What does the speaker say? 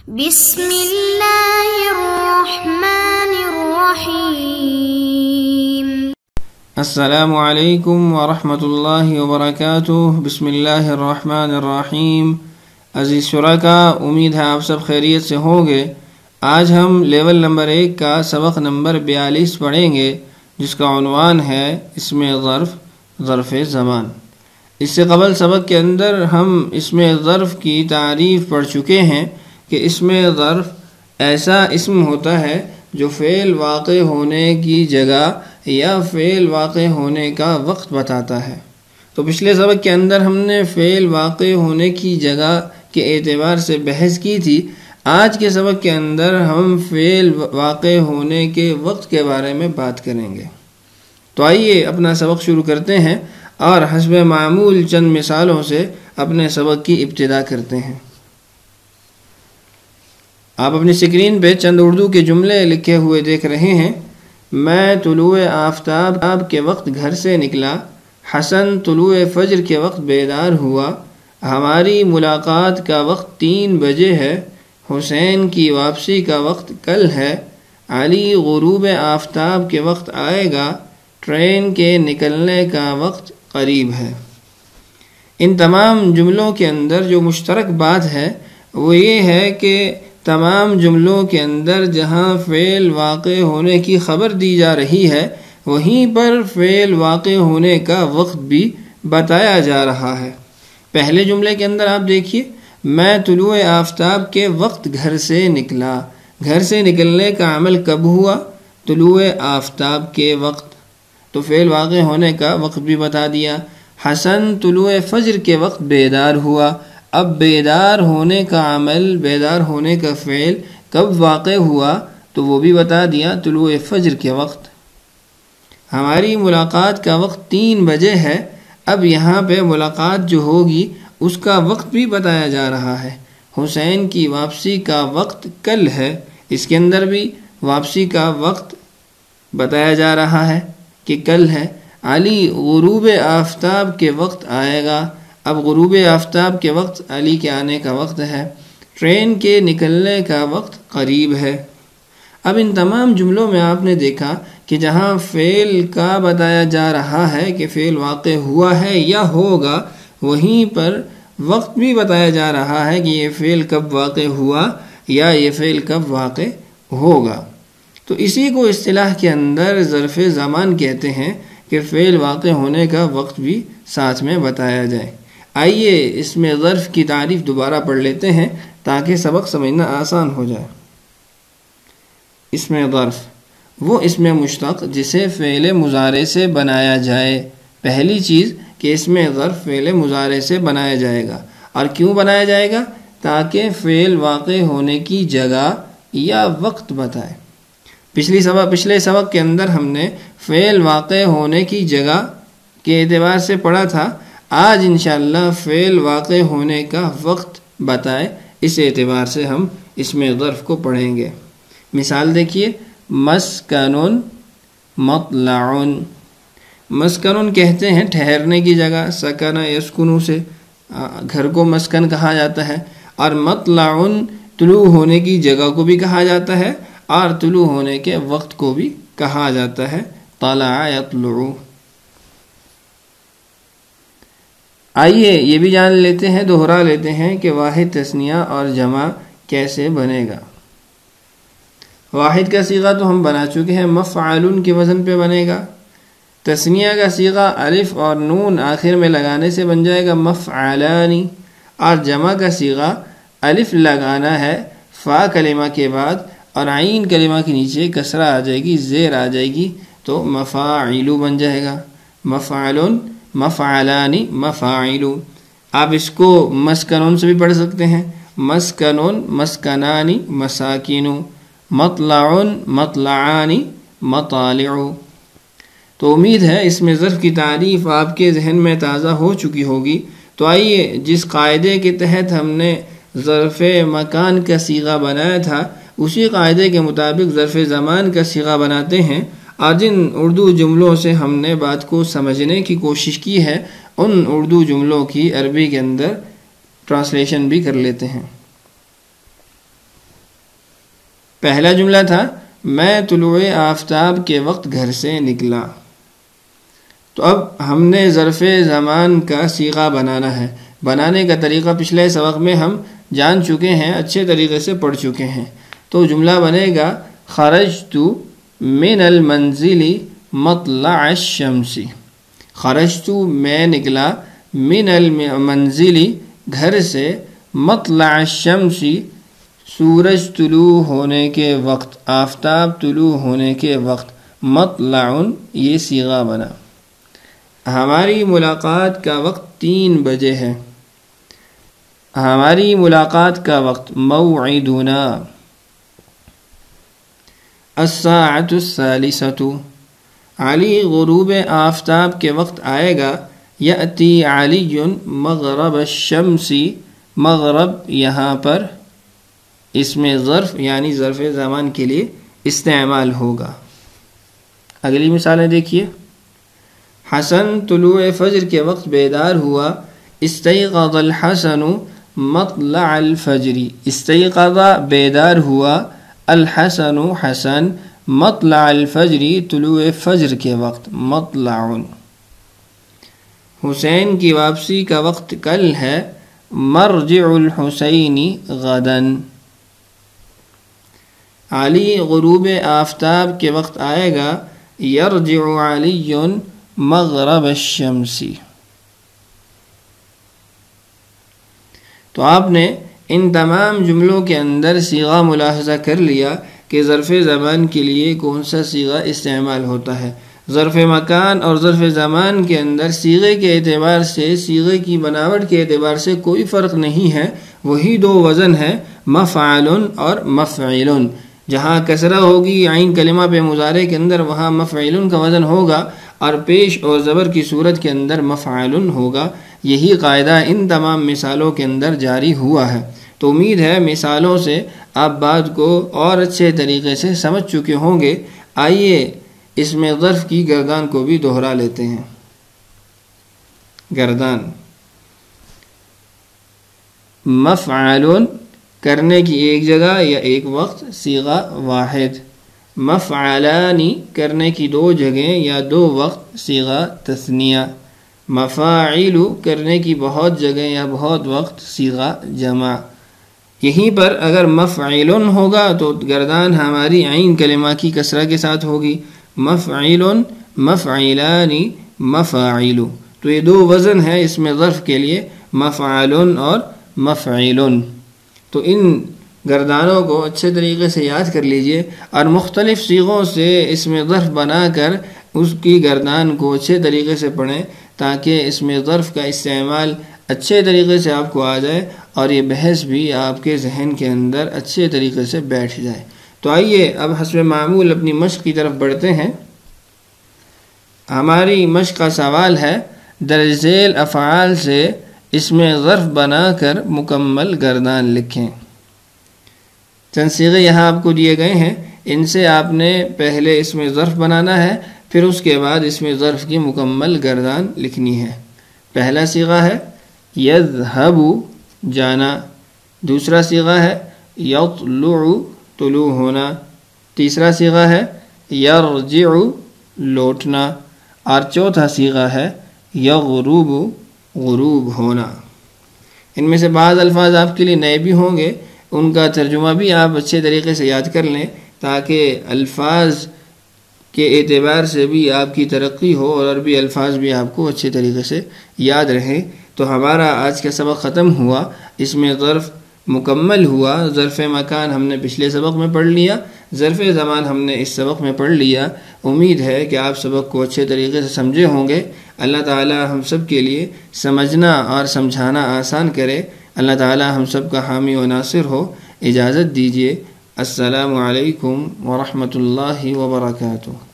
بسم اللہ الرحمن الرحیم۔ السلام علیکم ورحمۃ اللہ وبرکاتہ۔ بسم اللہ الرحمن الرحیم۔ عزیز شرکا، امید ہے آپ سب خیریت سے ہوں گے۔ آج ہم لیول نمبر 1 کا سبق نمبر 42 پڑھیں گے، جس کا عنوان ہے اسم ظرف، ظرف زمان۔ اس سے قبل سبق کے اندر ہم اسم ظرف کی تعریف پڑھ چکے ہیں کہ اسم ظرف ایسا اسم ہوتا ہے جو فعل واقع ہونے کی جگہ یا فعل واقع ہونے کا وقت بتاتا ہے۔ تو پچھلے سبق کے اندر ہم نے فعل واقع ہونے کی جگہ کے اعتبار سے بحث کی تھی۔ آج کے سبق کے اندر ہم فعل واقع ہونے کے وقت کے بارے میں بات کریں گے۔ تو آئیے اپنا سبق شروع کرتے ہیں اور حسب معمول چند مثالوں سے اپنے سبق کی ابتدا کرتے ہیں۔ آپ اپنی اسکرین پہ چند اردو کے جملے لکھے ہوئے دیکھ رہے ہیں۔ میں طلوع آفتاب کے وقت گھر سے نکلا، حسن طلوع فجر کے وقت بیدار ہوا، ہماری ملاقات کا وقت 3 بجے ہے، حسین کی واپسی کا وقت کل ہے، علی غروب آفتاب کے وقت آئے گا، ٹرین کے نکلنے کا وقت قریب ہے۔ ان تمام جملوں کے اندر جو مشترک بات ہے وہ یہ ہے کہ تمام جملوں کے اندر جہاں فعل واقع ہونے کی خبر دی جا رہی ہے وہیں پر فعل واقع ہونے کا وقت بھی بتایا جا رہا ہے۔ پہلے جملے کے اندر آپ دیکھیے، میں طلوع آفتاب کے وقت گھر سے نکلا۔ گھر سے نکلنے کا عمل کب ہوا؟ طلوع آفتاب کے وقت، تو فعل واقع ہونے کا وقت بھی بتا دیا۔ حسن طلوع فجر کے وقت بیدار ہوا، اب بیدار ہونے کا عمل، بیدار ہونے کا فعل کب واقع ہوا تو وہ بھی بتا دیا، طلوع فجر کے وقت۔ ہماری ملاقات کا وقت 3 بجے ہے، اب یہاں پہ ملاقات جو ہوگی اس کا وقت بھی بتایا جا رہا ہے۔ حسین کی واپسی کا وقت کل ہے، اس کے اندر بھی واپسی کا وقت بتایا جا رہا ہے کہ کل ہے۔ علی غروب آفتاب کے وقت آئے گا، اب غروب آفتاب کے وقت علی کے آنے کا وقت ہے۔ ٹرین کے نکلنے کا وقت قریب ہے۔ اب ان تمام جملوں میں آپ نے دیکھا کہ جہاں فعل کا بتایا جا رہا ہے کہ فعل واقع ہوا ہے یا ہوگا، وہیں پر وقت بھی بتایا جا رہا ہے کہ یہ فعل کب واقع ہوا یا یہ فعل کب واقع ہوگا۔ تو اسی کو اصطلاح کے اندر ظرف زمان کہتے ہیں کہ فعل واقع ہونے کا وقت بھی ساتھ میں بتایا جائے۔ آئیے اس میں ظرف کی تعریف دوبارہ پڑھ لیتے ہیں تاکہ سبق سمجھنا آسان ہو جائے۔ اسم ظرف وہ اسم مشتق جسے فعل مضارع سے بنایا جائے۔ پہلی چیز کہ اسم ظرف فعل مضارع سے بنایا جائے گا، اور کیوں بنایا جائے گا؟ تاکہ فعل واقع ہونے کی جگہ یا وقت بتائے۔ پچھلے سبق کے اندر ہم نے فعل واقع ہونے کی جگہ کے اعتبار سے پڑھا تھا۔ آج انشاءاللہ فعل واقع ہونے کا وقت بتائے، اس اعتبار سے ہم اسم ظرف کو پڑھیں گے۔ مثال دیکھیے، مسکنن مطلعن۔ مسکنن کہتے ہیں ٹھہرنے کی جگہ، سکن یسکنو سے گھر کو مسکن کہا جاتا ہے، اور مطلعن طلوع ہونے کی جگہ کو بھی کہا جاتا ہے اور طلوع ہونے کے وقت کو بھی کہا جاتا ہے، طلع یطلع۔ آئیے یہ بھی جان لیتے ہیں، دوہرا لیتے ہیں کہ واحد تثنیہ اور جمع کیسے بنے گا۔ واحد کا صیغہ تو ہم بنا چکے ہیں، مفعلن کے وزن پہ بنے گا۔ تثنیہ کا صیغہ الف اور نون آخر میں لگانے سے بن جائے گا مفعلانی، اور جمع کا صیغہ الف لگانا ہے فا کلمہ کے بعد اور عین کلمہ کے نیچے کسرہ آ جائے گی، زیر آ جائے گی، تو مفاعلو بن جائے گا، مفعلن مفعلانی مفاعل۔ آپ اس کو مسکنون سے بھی پڑھ سکتے ہیں، مسکنون مسکنانی مساکین، مطلعن مطلعانی مطالع۔ تو امید ہے اس میں ظرف کی تعریف آپ کے ذہن میں تازہ ہو چکی ہوگی۔ تو آئیے جس قاعدے کے تحت ہم نے ظرف مکان کا صیغہ بنایا تھا اسی قاعدے کے مطابق ظرف زمان کا صیغہ بناتے ہیں، اور جن اردو جملوں سے ہم نے بات کو سمجھنے کی کوشش کی ہے ان اردو جملوں کی عربی کے اندر ٹرانسلیشن بھی کر لیتے ہیں۔ پہلا جملہ تھا میں طلوع آفتاب کے وقت گھر سے نکلا. تو اب ہم نے ظرف زمان کا صیغہ بنانا ہے. بنانے کا طریقہ پچھلے سبق میں ہم جان چکے ہیں، اچھے طریقے سے پڑھ چکے ہیں. تو جملہ بنے گا خرجت من المنزل مطلع الشمس. خرجت میں نکلا، من المنزل گھر سے، مطلع الشمس سورج طلوع ہونے کے وقت، آفتاب طلوع ہونے کے وقت. مطلع یہ صیغہ بنا. ہماری ملاقات کا وقت 3 بجے ہے. ہماری ملاقات کا وقت موعدنا. الساعۃ الثالثۃ علی غروب آفتاب کے وقت آئے گا. یأتی علی مغرب الشمس. مغرب یہاں پر اس میں ظرف یعنی ظرف زمان کے لیے استعمال ہوگا. اگلی مثالیں دیکھیے. حسن طلوع فجر کے وقت بیدار ہوا. استيقظ الحسن مطلع الفجر. استيقظ بیدار ہوا، الحسن حسن، مطلع الفجر طلوع فجر کے وقت. مطلع. حسین کی واپسی کا وقت کل ہے. مرجع الحسین غدا. علی غروب آفتاب کے وقت آئے گا. یرجع علی مغرب الشمس. تو آپ نے ان تمام جملوں کے اندر صیغہ ملاحظہ کر لیا کہ ظرف زمان کے لیے کون سا صیغہ استعمال ہوتا ہے. ظرف مکان اور ظرف زمان کے اندر صیغے کے اعتبار سے، صیغے کی بناوٹ کے اعتبار سے کوئی فرق نہیں ہے. وہی 2 وزن ہے، مفعل اور مفعل. جہاں کسرہ ہوگی عین کلمہ پہ مضارع کے اندر، وہاں مفعل کا وزن ہوگا، اور پیش اور زبر کی صورت کے اندر مفعل ہوگا. یہی قاعدہ ان تمام مثالوں کے اندر جاری ہوا ہے. تو امید ہے مثالوں سے آپ بات کو اور اچھے طریقے سے سمجھ چکے ہوں گے. آئیے اس میں ظرف کی گردان کو بھی دہرا لیتے ہیں. گردان مفعل کرنے کی ایک جگہ یا ایک وقت، صیغہ واحد. مفعلانی کرنے کی 2 جگہیں یا 2 وقت، صیغہ تثنیہ. مفاعل کرنے کی بہت جگہیں یا بہت وقت، صیغہ جمع. یہیں پر اگر مفعل ہوگا تو گردان ہماری عین کلمہ کی کسرہ کے ساتھ ہوگی. مفعل، مفعلانی، مفاعل. تو یہ 2 وزن ہے اس میں ظرف کے لیے، مفعل اور مفعل. تو ان گردانوں کو اچھے طریقے سے یاد کر لیجئے اور مختلف صیغوں سے اس میں ظرف بنا کر اس کی گردان کو اچھے طریقے سے پڑھیں، تاکہ اس میں ظرف کا استعمال اچھے طریقے سے آپ کو آ جائے اور یہ بحث بھی آپ کے ذہن کے اندر اچھے طریقے سے بیٹھ جائے. تو آئیے اب حسب معمول اپنی مشق کی طرف بڑھتے ہیں. ہماری مشق کا سوال ہے درج ذیل افعال سے اس میں ظرف بنا کر مکمل گردان لکھیں. چند صیغے یہاں آپ کو دیے گئے ہیں، ان سے آپ نے پہلے اس میں ظرف بنانا ہے، پھر اس کے بعد اس میں ظرف کی مکمل گردان لکھنی ہے. پہلا صیغہ ہے یذهب جانا. دوسرا صیغہ ہے یطلع طلوع ہونا. تیسرا صیغہ ہے یرجع لوٹنا. اور چوتھا صیغہ ہے یغرب غروب ہونا. ان میں سے بعض الفاظ آپ کے لیے نئے بھی ہوں گے، ان کا ترجمہ بھی آپ اچھے طریقے سے یاد کر لیں تاکہ الفاظ کے اعتبار سے بھی آپ کی ترقی ہو اور عربی الفاظ بھی آپ کو اچھے طریقے سے یاد رہیں. تو ہمارا آج کا سبق ختم ہوا، اس میں ظرف مکمل ہوا. ظرف مکان ہم نے پچھلے سبق میں پڑھ لیا، ظرف زمان ہم نے اس سبق میں پڑھ لیا. امید ہے کہ آپ سبق کو اچھے طریقے سے سمجھے ہوں گے. اللہ تعالی ہم سب کے لیے سمجھنا اور سمجھانا آسان کرے. اللہ تعالی ہم سب کا حامی و ناصر ہو. اجازت دیجیے. السلام علیکم ورحمۃ اللہ وبرکاتہ.